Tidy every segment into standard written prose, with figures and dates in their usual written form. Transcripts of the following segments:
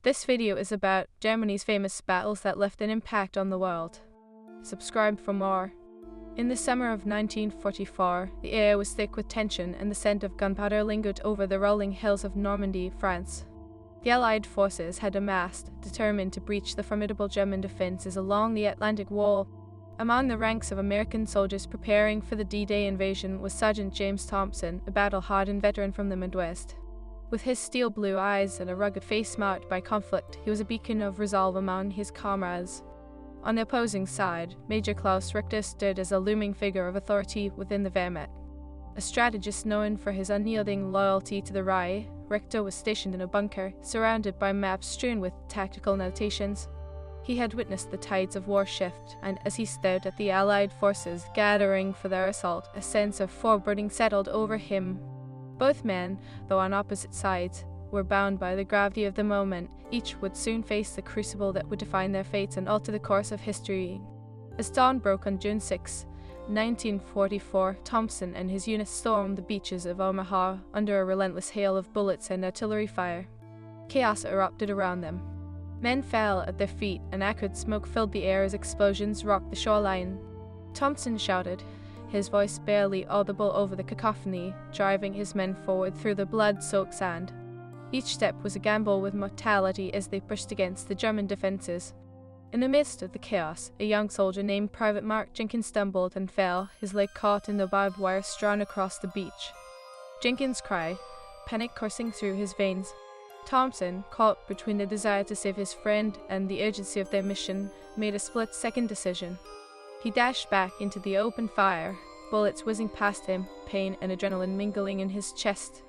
This video is about Germany's famous battles that left an impact on the world. Subscribe for more. In the summer of 1944, the air was thick with tension and the scent of gunpowder lingered over the rolling hills of Normandy, France. The Allied forces had amassed, determined to breach the formidable German defenses along the Atlantic Wall. Among the ranks of American soldiers preparing for the D-Day invasion was Sergeant James Thompson, a battle-hardened veteran from the Midwest. With his steel blue eyes and a rugged face marked by conflict, he was a beacon of resolve among his comrades. On the opposing side, Major Klaus Richter stood as a looming figure of authority within the Wehrmacht. A strategist known for his unyielding loyalty to the Reich, Richter was stationed in a bunker, surrounded by maps strewn with tactical notations. He had witnessed the tides of war shift, and as he stared at the Allied forces gathering for their assault, a sense of foreboding settled over him. Both men, though on opposite sides, were bound by the gravity of the moment. Each would soon face the crucible that would define their fates and alter the course of history. As dawn broke on June 6, 1944, Thompson and his unit stormed the beaches of Omaha under a relentless hail of bullets and artillery fire. Chaos erupted around them. Men fell at their feet, and acrid smoke filled the air as explosions rocked the shoreline. Thompson shouted, his voice barely audible over the cacophony, driving his men forward through the blood-soaked sand. Each step was a gamble with mortality as they pushed against the German defenses. In the midst of the chaos, a young soldier named Private Mark Jenkins stumbled and fell, his leg caught in the barbed wire strewn across the beach. Jenkins cried, panic coursing through his veins. Thompson, caught between the desire to save his friend and the urgency of their mission, made a split-second decision. He dashed back into the open fire, bullets whizzing past him, pain and adrenaline mingling in his chest.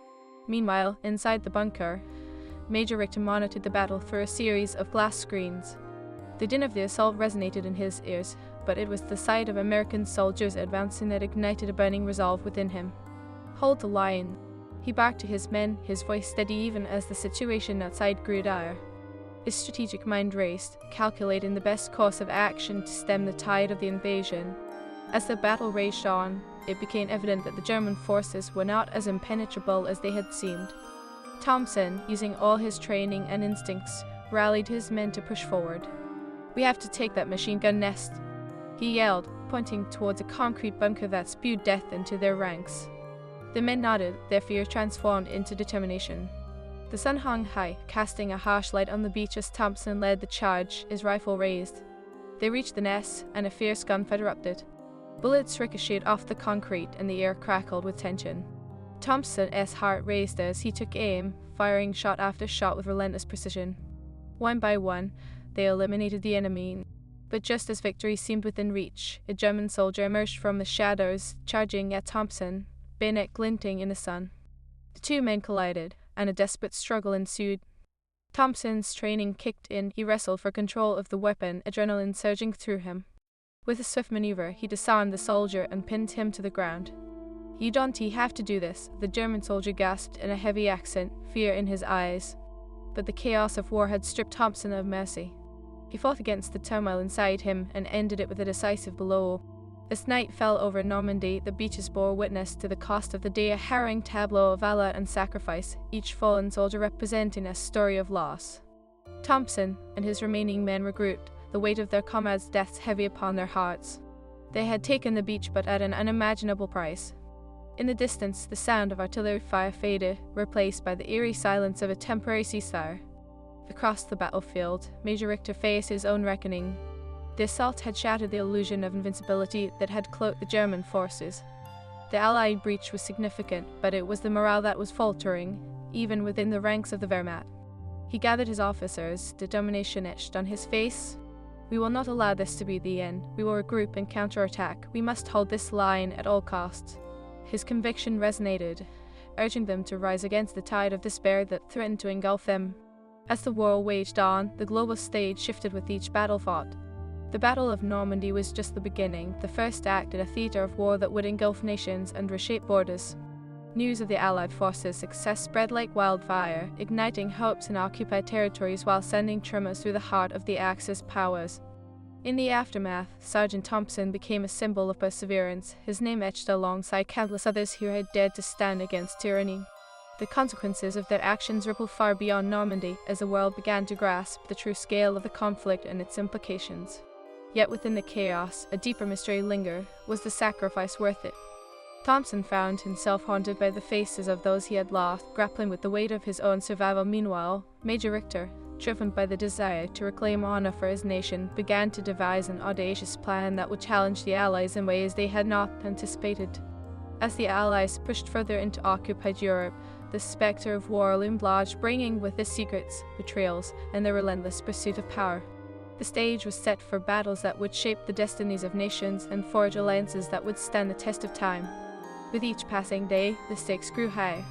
Meanwhile, inside the bunker, Major Richter monitored the battle through a series of glass screens. The din of the assault resonated in his ears, but it was the sight of American soldiers advancing that ignited a burning resolve within him. "Hold the line," he barked to his men, his voice steady even as the situation outside grew dire. His strategic mind raced, calculating the best course of action to stem the tide of the invasion. As the battle raged on, it became evident that the German forces were not as impenetrable as they had seemed. Thompson, using all his training and instincts, rallied his men to push forward. "We have to take that machine gun nest," he yelled, pointing towards a concrete bunker that spewed death into their ranks. The men nodded, their fear transformed into determination. The sun hung high, casting a harsh light on the beach as Thompson led the charge, his rifle raised. They reached the nest, and a fierce gunfight erupted. Bullets ricocheted off the concrete, and the air crackled with tension. Thompson's heart raced as he took aim, firing shot after shot with relentless precision. One by one, they eliminated the enemy. But just as victory seemed within reach, a German soldier emerged from the shadows, charging at Thompson, bayonet glinting in the sun. The two men collided, and a desperate struggle ensued. Thompson's training kicked in. He wrestled for control of the weapon, adrenaline surging through him. With a swift maneuver, he disarmed the soldier and pinned him to the ground. "You don't have to do this," the German soldier gasped in a heavy accent, fear in his eyes. But the chaos of war had stripped Thompson of mercy. He fought against the turmoil inside him and ended it with a decisive blow. As night fell over Normandy, the beaches bore witness to the cost of the day, a harrowing tableau of valor and sacrifice, each fallen soldier representing a story of loss. Thompson and his remaining men regrouped, the weight of their comrades' deaths heavy upon their hearts. They had taken the beach, but at an unimaginable price. In the distance, the sound of artillery fire faded, replaced by the eerie silence of a temporary ceasefire. Across the battlefield, Major Richter faced his own reckoning. The assault had shattered the illusion of invincibility that had cloaked the German forces. The Allied breach was significant, but it was the morale that was faltering, even within the ranks of the Wehrmacht. He gathered his officers, determination etched on his face. "We will not allow this to be the end. We will regroup and counterattack. We must hold this line at all costs." His conviction resonated, urging them to rise against the tide of despair that threatened to engulf them. As the war waged on, the global stage shifted with each battle fought. The Battle of Normandy was just the beginning, the first act in a theater of war that would engulf nations and reshape borders. News of the Allied forces' success spread like wildfire, igniting hopes in occupied territories while sending tremors through the heart of the Axis powers. In the aftermath, Sergeant Thompson became a symbol of perseverance, his name etched alongside countless others who had dared to stand against tyranny. The consequences of their actions rippled far beyond Normandy as the world began to grasp the true scale of the conflict and its implications. Yet within the chaos, a deeper mystery lingered. Was the sacrifice worth it? Thompson found himself haunted by the faces of those he had lost, grappling with the weight of his own survival. Meanwhile, Major Richter, driven by the desire to reclaim honor for his nation, began to devise an audacious plan that would challenge the Allies in ways they had not anticipated. As the Allies pushed further into occupied Europe, the specter of war loomed large, bringing with it secrets, betrayals, and the relentless pursuit of power. The stage was set for battles that would shape the destinies of nations and forge alliances that would stand the test of time. With each passing day, the stakes grew higher.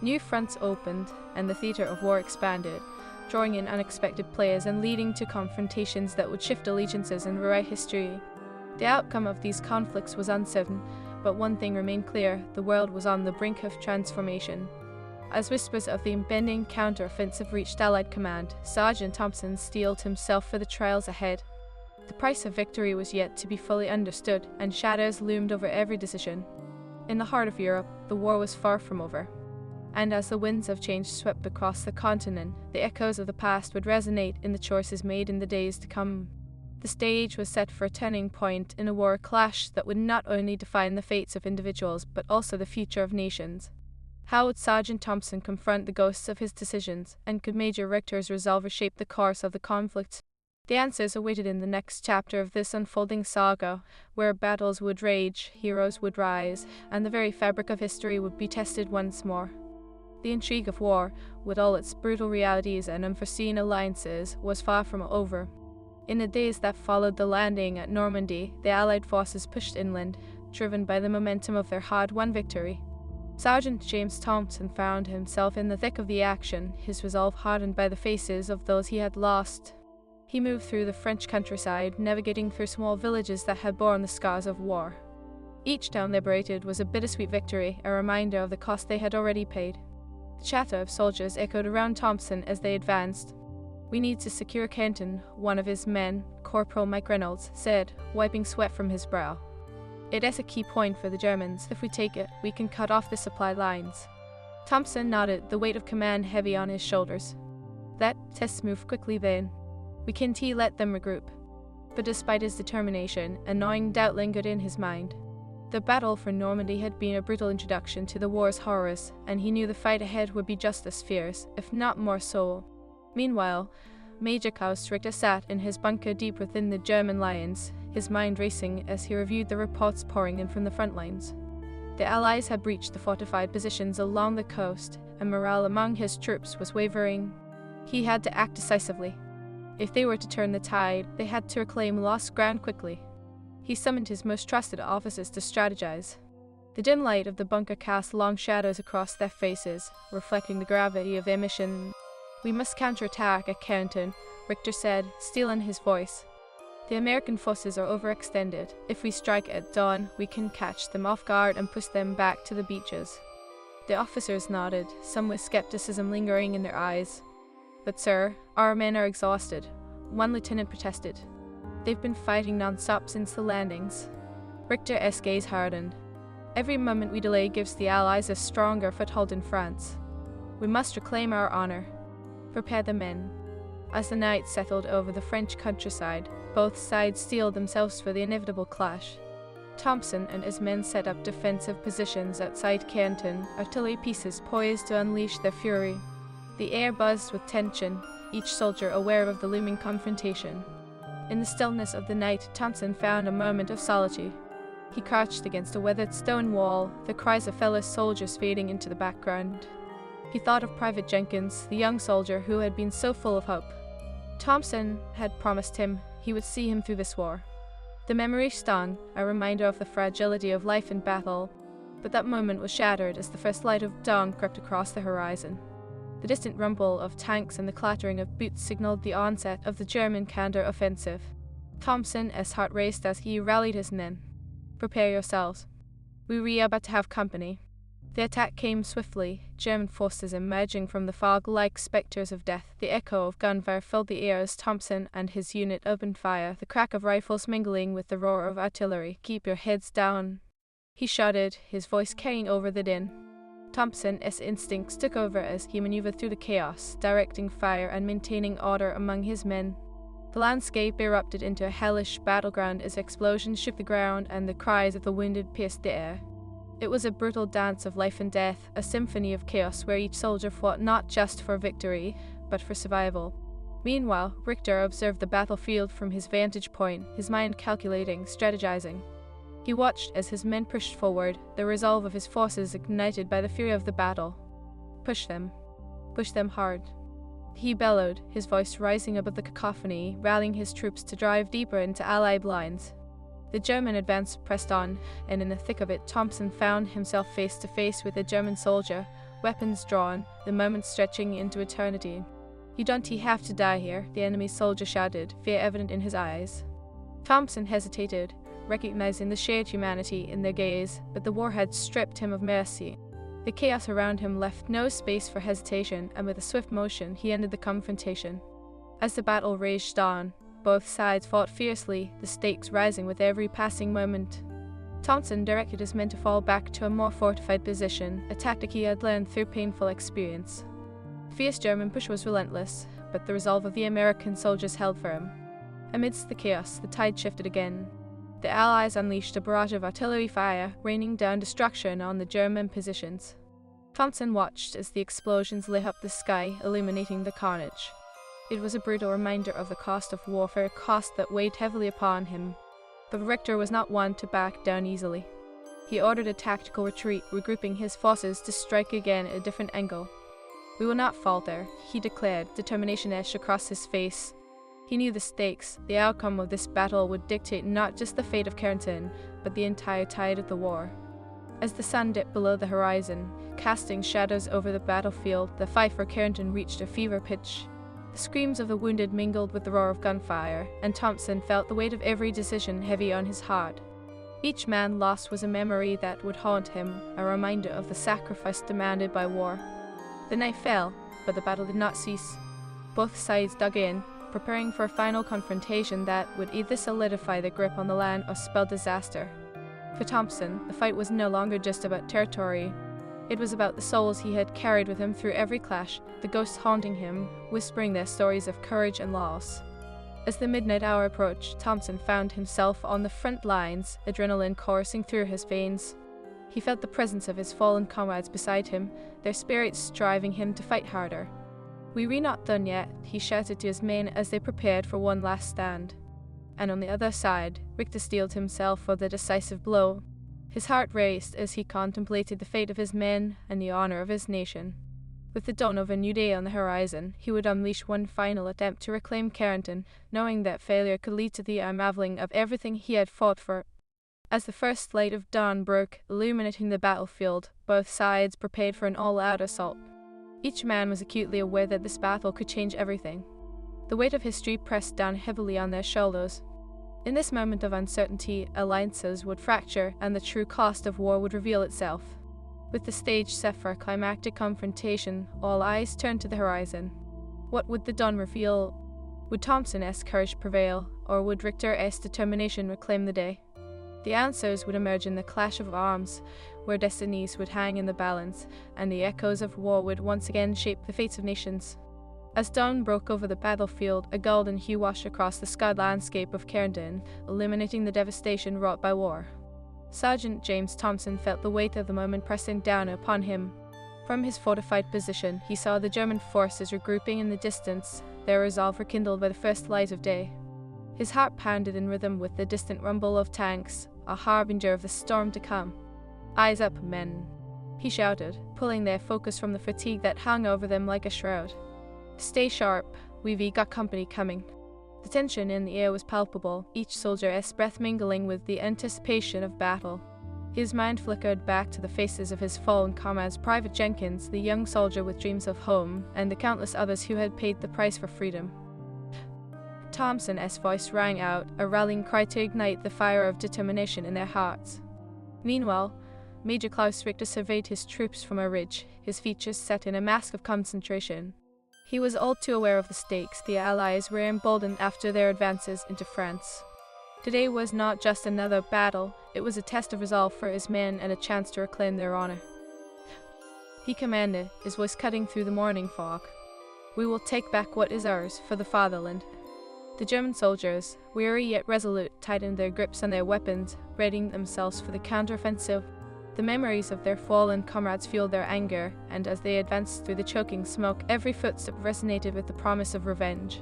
New fronts opened, and the theater of war expanded, drawing in unexpected players and leading to confrontations that would shift allegiances and rewrite history. The outcome of these conflicts was uncertain, but one thing remained clear: the world was on the brink of transformation. As whispers of the impending counter-offensive reached Allied command, Sergeant Thompson steeled himself for the trials ahead. The price of victory was yet to be fully understood, and shadows loomed over every decision. In the heart of Europe, the war was far from over. And as the winds of change swept across the continent, the echoes of the past would resonate in the choices made in the days to come. The stage was set for a turning point in a war clash that would not only define the fates of individuals, but also the future of nations. How would Sergeant Thompson confront the ghosts of his decisions, and could Major Richter's resolve reshape the course of the conflict? The answers awaited in the next chapter of this unfolding saga, where battles would rage, heroes would rise, and the very fabric of history would be tested once more. The intrigue of war, with all its brutal realities and unforeseen alliances, was far from over. In the days that followed the landing at Normandy, the Allied forces pushed inland, driven by the momentum of their hard-won victory. Sergeant James Thompson found himself in the thick of the action, his resolve hardened by the faces of those he had lost. He moved through the French countryside, navigating through small villages that had borne the scars of war. Each town liberated was a bittersweet victory, a reminder of the cost they had already paid. The chatter of soldiers echoed around Thompson as they advanced. "We need to secure Canton," one of his men, Corporal Mike Reynolds, said, wiping sweat from his brow. "It is a key point for the Germans. If we take it, we can cut off the supply lines." Thompson nodded, the weight of command heavy on his shoulders. "That test moved quickly then. We can't let them regroup." But despite his determination, a gnawing doubt lingered in his mind. The battle for Normandy had been a brutal introduction to the war's horrors, and he knew the fight ahead would be just as fierce, if not more so. Meanwhile, Major Klaus Richter sat in his bunker deep within the German lines, his mind racing as he reviewed the reports pouring in from the front lines. The Allies had breached the fortified positions along the coast, and morale among his troops was wavering. He had to act decisively. If they were to turn the tide, they had to reclaim lost ground quickly. He summoned his most trusted officers to strategize. The dim light of the bunker cast long shadows across their faces, reflecting the gravity of their mission. "We must counterattack at Canton," Richter said, steel in his voice. "The American forces are overextended. If we strike at dawn, we can catch them off guard and push them back to the beaches." The officers nodded, some with skepticism lingering in their eyes. "But sir, our men are exhausted," one lieutenant protested. "They've been fighting non-stop since the landings." Richter's gaze hardened. "Every moment we delay gives the Allies a stronger foothold in France. We must reclaim our honor. Prepare the men." As the night settled over the French countryside, both sides steeled themselves for the inevitable clash. Thompson and his men set up defensive positions outside Canton, artillery pieces poised to unleash their fury. The air buzzed with tension, each soldier aware of the looming confrontation. In the stillness of the night, Thompson found a moment of solitude. He crouched against a weathered stone wall, the cries of fellow soldiers fading into the background. He thought of Private Jenkins, the young soldier who had been so full of hope. Thompson had promised him he would see him through this war. The memory stung, a reminder of the fragility of life in battle, but that moment was shattered as the first light of dawn crept across the horizon. The distant rumble of tanks and the clattering of boots signaled the onset of the German counter-offensive. Thompson's heart raced as he rallied his men. "Prepare yourselves. We are about to have company." The attack came swiftly, German forces emerging from the fog like specters of death. The echo of gunfire filled the air as Thompson and his unit opened fire, the crack of rifles mingling with the roar of artillery. "Keep your heads down," he shouted, his voice carrying over the din. Thompson's instincts took over as he maneuvered through the chaos, directing fire and maintaining order among his men. The landscape erupted into a hellish battleground as explosions shook the ground and the cries of the wounded pierced the air. It was a brutal dance of life and death, a symphony of chaos where each soldier fought not just for victory, but for survival. Meanwhile, Richter observed the battlefield from his vantage point, his mind calculating, strategizing. He watched as his men pushed forward, the resolve of his forces ignited by the fury of the battle. Push them. Push them hard. He bellowed, his voice rising above the cacophony, rallying his troops to drive deeper into Allied lines. The German advance pressed on, and in the thick of it Thompson found himself face to face with a German soldier, weapons drawn, the moments stretching into eternity. "You don't have to die here," the enemy soldier shouted, fear evident in his eyes. Thompson hesitated, recognizing the shared humanity in their gaze, but the war had stripped him of mercy. The chaos around him left no space for hesitation, and with a swift motion he ended the confrontation. As the battle raged on, both sides fought fiercely, the stakes rising with every passing moment. Thompson directed his men to fall back to a more fortified position, a tactic he had learned through painful experience. The fierce German push was relentless, but the resolve of the American soldiers held firm. Amidst the chaos, the tide shifted again. The Allies unleashed a barrage of artillery fire, raining down destruction on the German positions. Thompson watched as the explosions lit up the sky, illuminating the carnage. It was a brutal reminder of the cost of warfare, a cost that weighed heavily upon him. But Richter was not one to back down easily. He ordered a tactical retreat, regrouping his forces to strike again at a different angle. "We will not falter," he declared, determination etched across his face. He knew the stakes. The outcome of this battle would dictate not just the fate of Carrington, but the entire tide of the war. As the sun dipped below the horizon, casting shadows over the battlefield, the fight for Carrington reached a fever pitch. The screams of the wounded mingled with the roar of gunfire, and Thompson felt the weight of every decision heavy on his heart. Each man lost was a memory that would haunt him, a reminder of the sacrifice demanded by war. The night fell, but the battle did not cease. Both sides dug in, preparing for a final confrontation that would either solidify their grip on the land or spell disaster. For Thompson, the fight was no longer just about territory. It was about the souls he had carried with him through every clash, the ghosts haunting him, whispering their stories of courage and loss. As the midnight hour approached, Thompson found himself on the front lines, adrenaline coursing through his veins. He felt the presence of his fallen comrades beside him, their spirits driving him to fight harder. "We're not done yet," he shouted to his men as they prepared for one last stand. And on the other side, Richter steeled himself for the decisive blow. His heart raced as he contemplated the fate of his men and the honor of his nation. With the dawn of a new day on the horizon, he would unleash one final attempt to reclaim Carrington, knowing that failure could lead to the unraveling of everything he had fought for. As the first light of dawn broke, illuminating the battlefield, both sides prepared for an all-out assault. Each man was acutely aware that this battle could change everything. The weight of history pressed down heavily on their shoulders. In this moment of uncertainty, alliances would fracture and the true cost of war would reveal itself. With the stage set for a climactic confrontation, all eyes turned to the horizon. What would the dawn reveal? Would Thompson's courage prevail, or would Richter's determination reclaim the day? The answers would emerge in the clash of arms, where destinies would hang in the balance, and the echoes of war would once again shape the fates of nations. As dawn broke over the battlefield, a golden hue washed across the scarred landscape of Carrington, illuminating the devastation wrought by war. Sergeant James Thompson felt the weight of the moment pressing down upon him. From his fortified position, he saw the German forces regrouping in the distance, their resolve rekindled by the first light of day. His heart pounded in rhythm with the distant rumble of tanks, a harbinger of the storm to come. "Eyes up, men," he shouted, pulling their focus from the fatigue that hung over them like a shroud. "Stay sharp, we've got company coming." The tension in the air was palpable, each soldier's breath mingling with the anticipation of battle. His mind flickered back to the faces of his fallen comrades, Private Jenkins, the young soldier with dreams of home, and the countless others who had paid the price for freedom. Thompson's voice rang out, a rallying cry to ignite the fire of determination in their hearts. Meanwhile, Major Klaus Richter surveyed his troops from a ridge, his features set in a mask of concentration. He was all too aware of the stakes. The Allies were emboldened after their advances into France. Today was not just another battle, it was a test of resolve for his men and a chance to reclaim their honor. He commanded, his voice cutting through the morning fog. "We will take back what is ours for the fatherland." The German soldiers, weary yet resolute, tightened their grips on their weapons, readying themselves for the counteroffensive. The memories of their fallen comrades fueled their anger, and as they advanced through the choking smoke, every footstep resonated with the promise of revenge.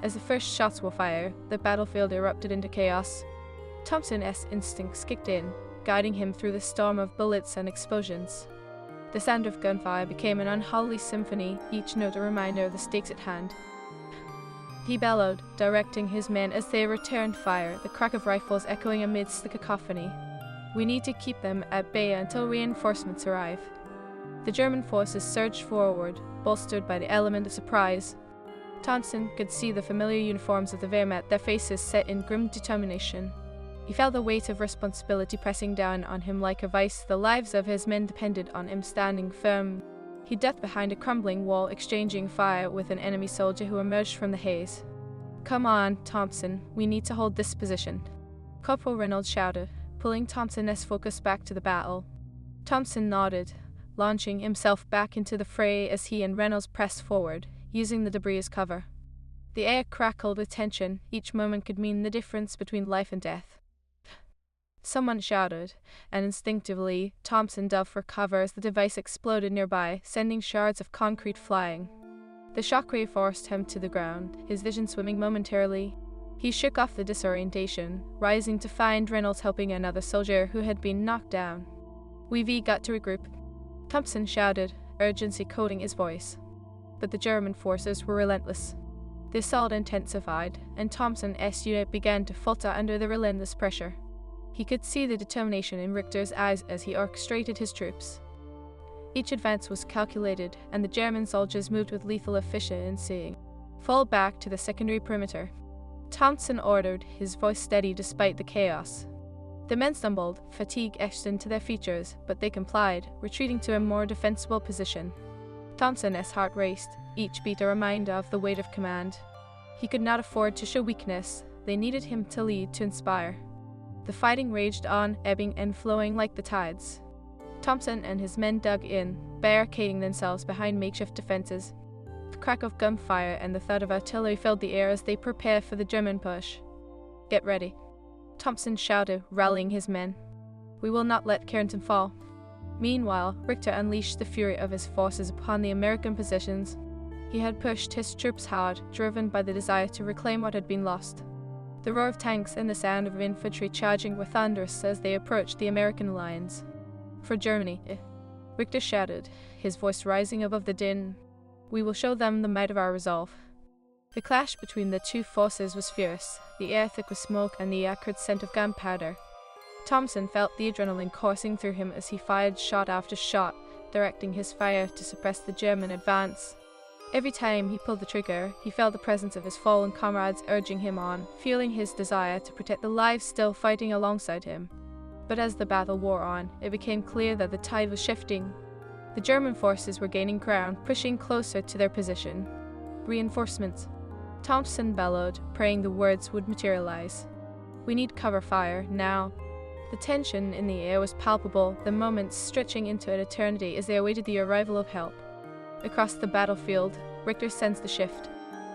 As the first shots were fired, the battlefield erupted into chaos. Thompson's instincts kicked in, guiding him through the storm of bullets and explosions. The sound of gunfire became an unholy symphony, each note a reminder of the stakes at hand. He bellowed, directing his men as they returned fire, the crack of rifles echoing amidst the cacophony. "We need to keep them at bay until reinforcements arrive." The German forces surged forward, bolstered by the element of surprise. Thompson could see the familiar uniforms of the Wehrmacht, their faces set in grim determination. He felt the weight of responsibility pressing down on him like a vice. The lives of his men depended on him standing firm. He ducked behind a crumbling wall, exchanging fire with an enemy soldier who emerged from the haze. "Come on, Thompson, we need to hold this position," Corporal Reynolds shouted, pulling Thompson's focus back to the battle. Thompson nodded, launching himself back into the fray as he and Reynolds pressed forward, using the debris as cover. The air crackled with tension. Each moment could mean the difference between life and death. Someone shouted, and instinctively, Thompson dove for cover as the device exploded nearby, sending shards of concrete flying. The shockwave forced him to the ground, his vision swimming momentarily. He shook off the disorientation, rising to find Reynolds helping another soldier who had been knocked down. "We've got to regroup," Thompson shouted, urgency coating his voice. But the German forces were relentless. The assault intensified, and Thompson's unit began to falter under the relentless pressure. He could see the determination in Richter's eyes as he orchestrated his troops. Each advance was calculated, and the German soldiers moved with lethal efficiency. "Fall back to the secondary perimeter," Thompson ordered, his voice steady despite the chaos. The men stumbled, fatigue etched into their features, but they complied, retreating to a more defensible position. Thompson's heart raced, each beat a reminder of the weight of command. He could not afford to show weakness. They needed him to lead, to inspire. The fighting raged on, ebbing and flowing like the tides. Thompson and his men dug in, barricading themselves behind makeshift defenses. The crack of gunfire and the thud of artillery filled the air as they prepared for the German push. "Get ready," Thompson shouted, rallying his men. "We will not let Carrington fall." Meanwhile, Richter unleashed the fury of his forces upon the American positions. He had pushed his troops hard, driven by the desire to reclaim what had been lost. The roar of tanks and the sound of infantry charging were thunderous as they approached the American lines. "For Germany," Richter shouted, his voice rising above the din. "We will show them the might of our resolve." The clash between the two forces was fierce, the air thick with smoke and the acrid scent of gunpowder. Thompson felt the adrenaline coursing through him as he fired shot after shot, directing his fire to suppress the German advance. Every time he pulled the trigger, he felt the presence of his fallen comrades urging him on, fueling his desire to protect the lives still fighting alongside him. But as the battle wore on, it became clear that the tide was shifting. The German forces were gaining ground, pushing closer to their position. "Reinforcements," Thompson bellowed, praying the words would materialize. "We need cover fire, now." The tension in the air was palpable, the moments stretching into an eternity as they awaited the arrival of help. Across the battlefield, Richter sensed the shift.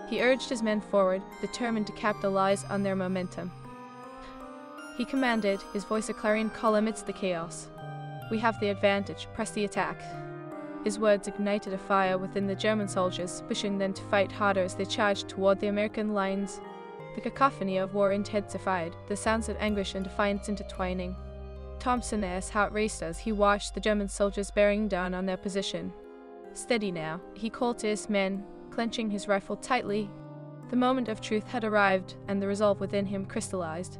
He urged his men forward, determined to capitalize on their momentum. He commanded, his voice a clarion call amidst the chaos. "We have the advantage, press the attack." His words ignited a fire within the German soldiers, pushing them to fight harder as they charged toward the American lines. The cacophony of war intensified, the sounds of anguish and defiance intertwining. Thompson's heart raced as he watched the German soldiers bearing down on their position. "Steady now," he called to his men, clenching his rifle tightly. The moment of truth had arrived, and the resolve within him crystallized.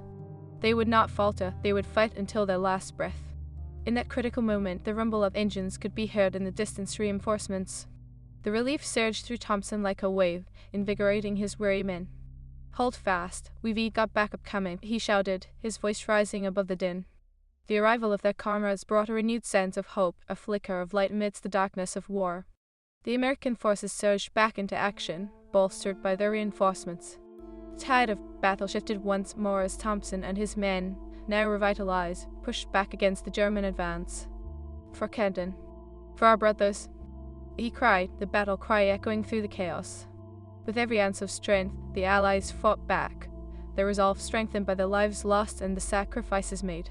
They would not falter, they would fight until their last breath. In that critical moment, the rumble of engines could be heard in the distance reinforcements. The relief surged through Thompson like a wave, invigorating his weary men. "Hold fast, we've got backup coming," he shouted, his voice rising above the din. The arrival of their comrades brought a renewed sense of hope, a flicker of light amidst the darkness of war. The American forces surged back into action, bolstered by their reinforcements. The tide of battle shifted once more as Thompson and his men, now revitalized, pushed back against the German advance. "For Carrington," For our brothers, he cried, the battle cry echoing through the chaos. With every ounce of strength, the Allies fought back, their resolve strengthened by the lives lost and the sacrifices made.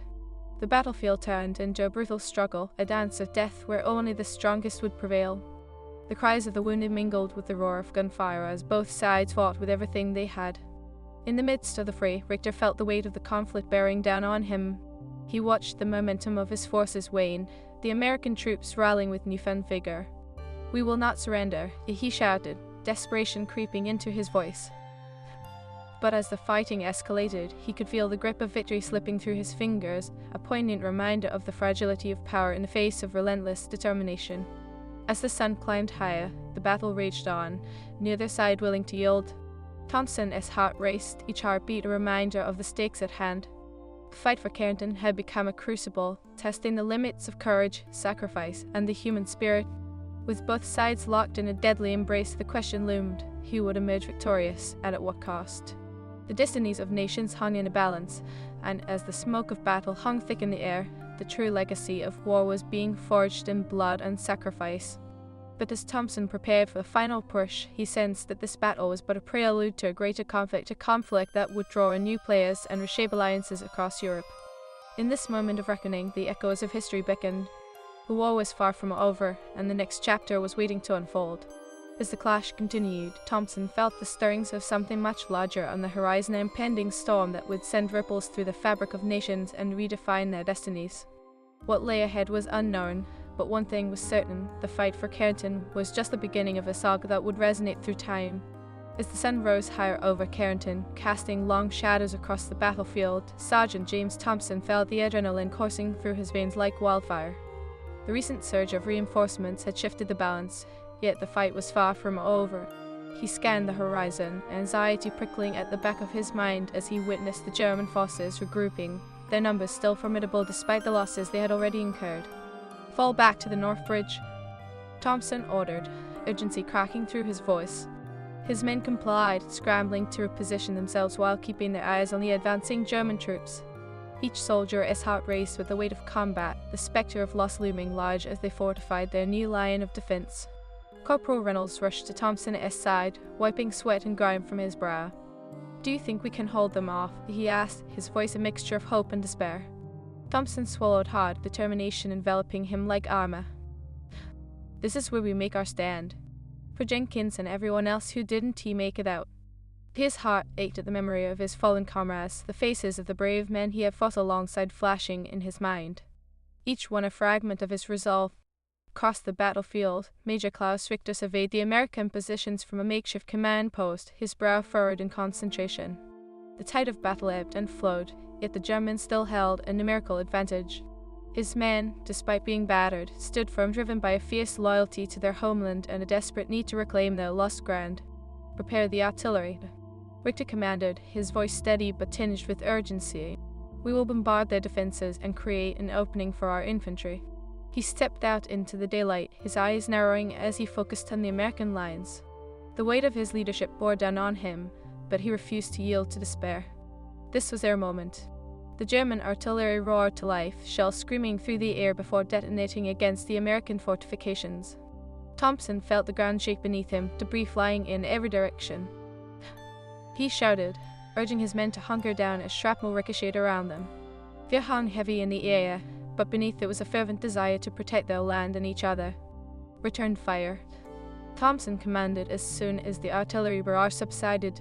The battlefield turned into a brutal struggle, a dance of death where only the strongest would prevail. The cries of the wounded mingled with the roar of gunfire as both sides fought with everything they had. In the midst of the fray, Richter felt the weight of the conflict bearing down on him. He watched the momentum of his forces wane, the American troops rallying with newfound vigor. "We will not surrender," he shouted, desperation creeping into his voice. But as the fighting escalated, he could feel the grip of victory slipping through his fingers, a poignant reminder of the fragility of power in the face of relentless determination. As the sun climbed higher, the battle raged on, neither side willing to yield. Thompson's heart raced, each heartbeat a reminder of the stakes at hand. The fight for Carrington had become a crucible, testing the limits of courage, sacrifice, and the human spirit. With both sides locked in a deadly embrace, the question loomed: who would emerge victorious, and at what cost? The destinies of nations hung in a balance, and as the smoke of battle hung thick in the air, the true legacy of war was being forged in blood and sacrifice. But as Thompson prepared for the final push, he sensed that this battle was but a prelude to a greater conflict, a conflict that would draw in new players and reshape alliances across Europe. In this moment of reckoning, the echoes of history beckoned. The war was far from over, and the next chapter was waiting to unfold. As the clash continued, Thompson felt the stirrings of something much larger on the horizon, an impending storm that would send ripples through the fabric of nations and redefine their destinies. What lay ahead was unknown, but one thing was certain: the fight for Carrington was just the beginning of a saga that would resonate through time. As the sun rose higher over Carrington, casting long shadows across the battlefield, Sergeant James Thompson felt the adrenaline coursing through his veins like wildfire. The recent surge of reinforcements had shifted the balance, yet the fight was far from over. He scanned the horizon, anxiety prickling at the back of his mind as he witnessed the German forces regrouping, their numbers still formidable despite the losses they had already incurred. "Fall back to the North Bridge," Thompson ordered, urgency cracking through his voice. His men complied, scrambling to reposition themselves while keeping their eyes on the advancing German troops. Each soldier's heart raced with the weight of combat, the spectre of loss looming large as they fortified their new line of defense. Corporal Reynolds rushed to Thompson's side, wiping sweat and grime from his brow. "Do you think we can hold them off?" he asked, his voice a mixture of hope and despair. Thompson swallowed hard, determination enveloping him like armor. "This is where we make our stand. For Jenkins and everyone else who didn't make it out." His heart ached at the memory of his fallen comrades, the faces of the brave men he had fought alongside flashing in his mind. Each one a fragment of his resolve. Across the battlefield, Major Klaus Richter surveyed the American positions from a makeshift command post, his brow furrowed in concentration. The tide of battle ebbed and flowed, yet the Germans still held a numerical advantage. His men, despite being battered, stood firm, driven by a fierce loyalty to their homeland and a desperate need to reclaim their lost ground. "Prepare the artillery," Richter commanded, his voice steady but tinged with urgency. "We will bombard their defenses and create an opening for our infantry." He stepped out into the daylight, his eyes narrowing as he focused on the American lines. The weight of his leadership bore down on him, but he refused to yield to despair. This was their moment. The German artillery roared to life, shells screaming through the air before detonating against the American fortifications. Thompson felt the ground shake beneath him, debris flying in every direction. He shouted, urging his men to hunker down as shrapnel ricocheted around them. Fear hung heavy in the air, but beneath it was a fervent desire to protect their land and each other. "Return fire," Thompson commanded as soon as the artillery barrage subsided.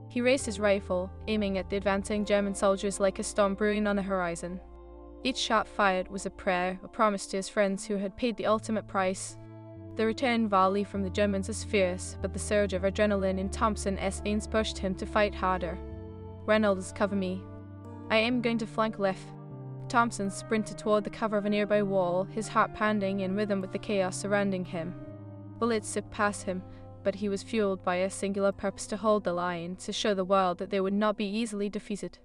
He raised his rifle, aiming at the advancing German soldiers like a storm brewing on the horizon. Each shot fired was a prayer, a promise to his friends who had paid the ultimate price. The return volley from the Germans was fierce, but the surge of adrenaline in Thompson's veins pushed him to fight harder. "Reynolds, cover me. I am going to flank left." Thompson sprinted toward the cover of a nearby wall, his heart pounding in rhythm with the chaos surrounding him. Bullets zipped past him, but he was fueled by a singular purpose: to hold the line, to show the world that they would not be easily defeated.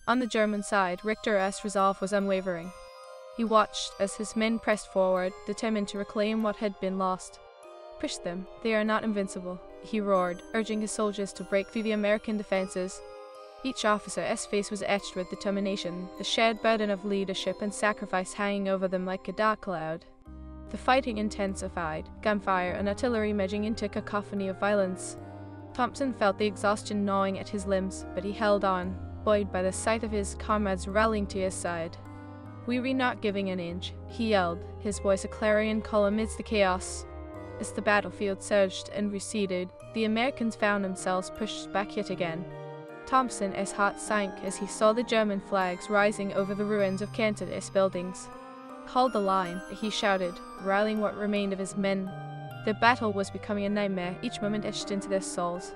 On the German side, Richter's resolve was unwavering. He watched as his men pressed forward, determined to reclaim what had been lost. "Push them, they are not invincible," he roared, urging his soldiers to break through the American defenses. Each officer's face was etched with determination, the shared burden of leadership and sacrifice hanging over them like a dark cloud. The fighting intensified, gunfire and artillery merging into a cacophony of violence. Thompson felt the exhaustion gnawing at his limbs, but he held on, buoyed by the sight of his comrades rallying to his side. "We're not giving an inch," he yelled, his voice a clarion call amidst the chaos. As the battlefield surged and receded, the Americans found themselves pushed back yet again. Thompson's heart sank as he saw the German flags rising over the ruins of Canton's buildings. "Hold the line," he shouted, rallying what remained of his men. The battle was becoming a nightmare, each moment etched into their souls.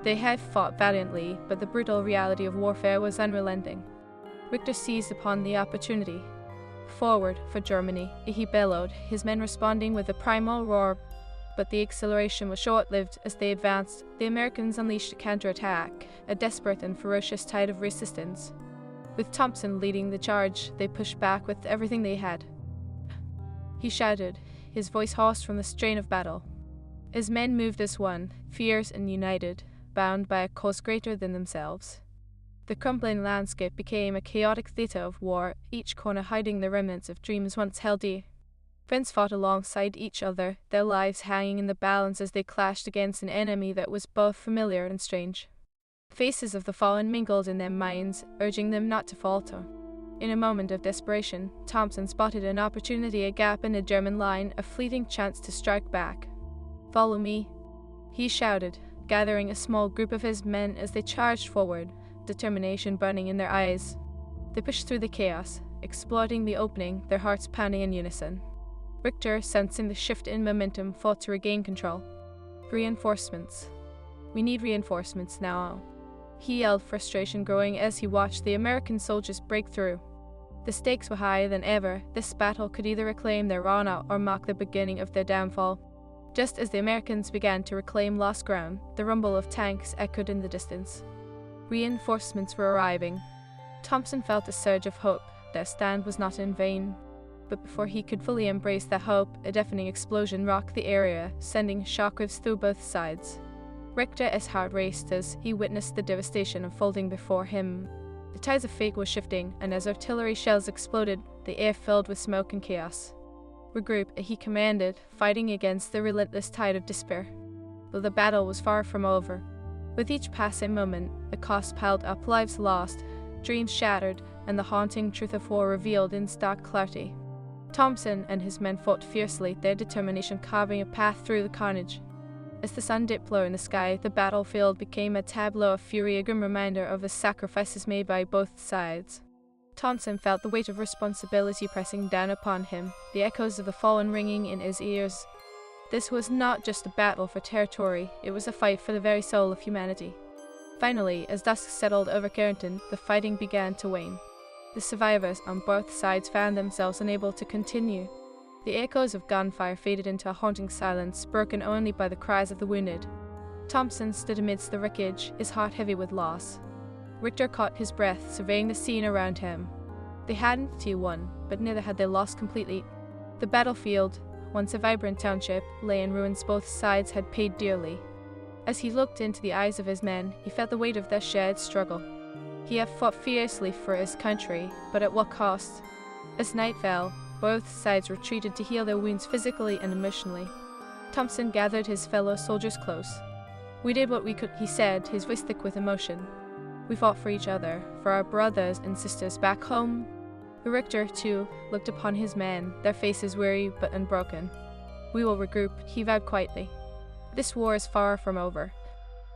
They had fought valiantly, but the brutal reality of warfare was unrelenting. Richter seized upon the opportunity. "Forward for Germany," he bellowed, his men responding with a primal roar. But the exhilaration was short-lived. As they advanced, the Americans unleashed a counterattack, a desperate and ferocious tide of resistance. With Thompson leading the charge, they pushed back with everything they had. He shouted, his voice hoarse from the strain of battle. His men moved as one, fierce and united, bound by a cause greater than themselves. The crumbling landscape became a chaotic theatre of war, each corner hiding the remnants of dreams once held dear. Friends fought alongside each other, their lives hanging in the balance as they clashed against an enemy that was both familiar and strange. Faces of the fallen mingled in their minds, urging them not to falter. In a moment of desperation, Thompson spotted an opportunity, a gap in the German line, a fleeting chance to strike back. "Follow me," he shouted, gathering a small group of his men as they charged forward, determination burning in their eyes. They pushed through the chaos, exploiting the opening, their hearts pounding in unison. Richter, sensing the shift in momentum, fought to regain control. "Reinforcements. We need reinforcements now," he yelled, frustration growing as he watched the American soldiers break through. The stakes were higher than ever. This battle could either reclaim their honor or mark the beginning of their downfall. Just as the Americans began to reclaim lost ground, the rumble of tanks echoed in the distance. Reinforcements were arriving. Thompson felt a surge of hope. Their stand was not in vain. But before he could fully embrace that hope, a deafening explosion rocked the area, sending shockwaves through both sides. Richter's heart raced as he witnessed the devastation unfolding before him. The tides of fate were shifting, and as artillery shells exploded, the air filled with smoke and chaos. "Regroup," he commanded, fighting against the relentless tide of despair. But the battle was far from over. With each passing moment, the cost piled up, lives lost, dreams shattered, and the haunting truth of war revealed in stark clarity. Thompson and his men fought fiercely, their determination carving a path through the carnage. As the sun dipped low in the sky, the battlefield became a tableau of fury, a grim reminder of the sacrifices made by both sides. Thompson felt the weight of responsibility pressing down upon him, the echoes of the fallen ringing in his ears. This was not just a battle for territory, it was a fight for the very soul of humanity. Finally, as dusk settled over Canton, the fighting began to wane. The survivors on both sides found themselves unable to continue. The echoes of gunfire faded into a haunting silence, broken only by the cries of the wounded. Thompson stood amidst the wreckage, his heart heavy with loss. Richter caught his breath, surveying the scene around him. They hadn't won, but neither had they lost completely. The battlefield, once a vibrant township, lay in ruins. Both sides had paid dearly. As he looked into the eyes of his men, he felt the weight of their shared struggle. He had fought fiercely for his country, but at what cost? As night fell, both sides retreated to heal their wounds physically and emotionally. Thompson gathered his fellow soldiers close. "We did what we could," he said, his voice thick with emotion. "We fought for each other, for our brothers and sisters back home." Richter, too, looked upon his men, their faces weary but unbroken. "We will regroup," he vowed quietly. "This war is far from over."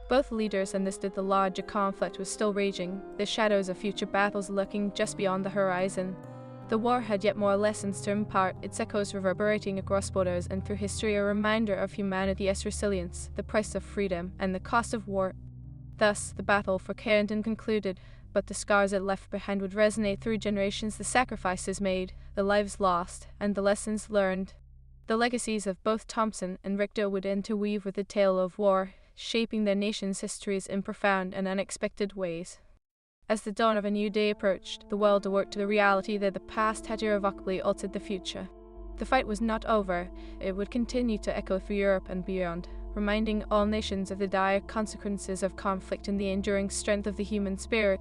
Both leaders understood the larger conflict was still raging, the shadows of future battles lurking just beyond the horizon. The war had yet more lessons to impart, its echoes reverberating across borders and through history, a reminder of humanity's resilience, the price of freedom, and the cost of war. Thus, the battle for Canton concluded, but the scars it left behind would resonate through generations, the sacrifices made, the lives lost, and the lessons learned. The legacies of both Thompson and Richter would interweave with the tale of war, shaping their nation's histories in profound and unexpected ways. As the dawn of a new day approached, the world awoke to the reality that the past had irrevocably altered the future. The fight was not over, it would continue to echo through Europe and beyond, reminding all nations of the dire consequences of conflict and the enduring strength of the human spirit.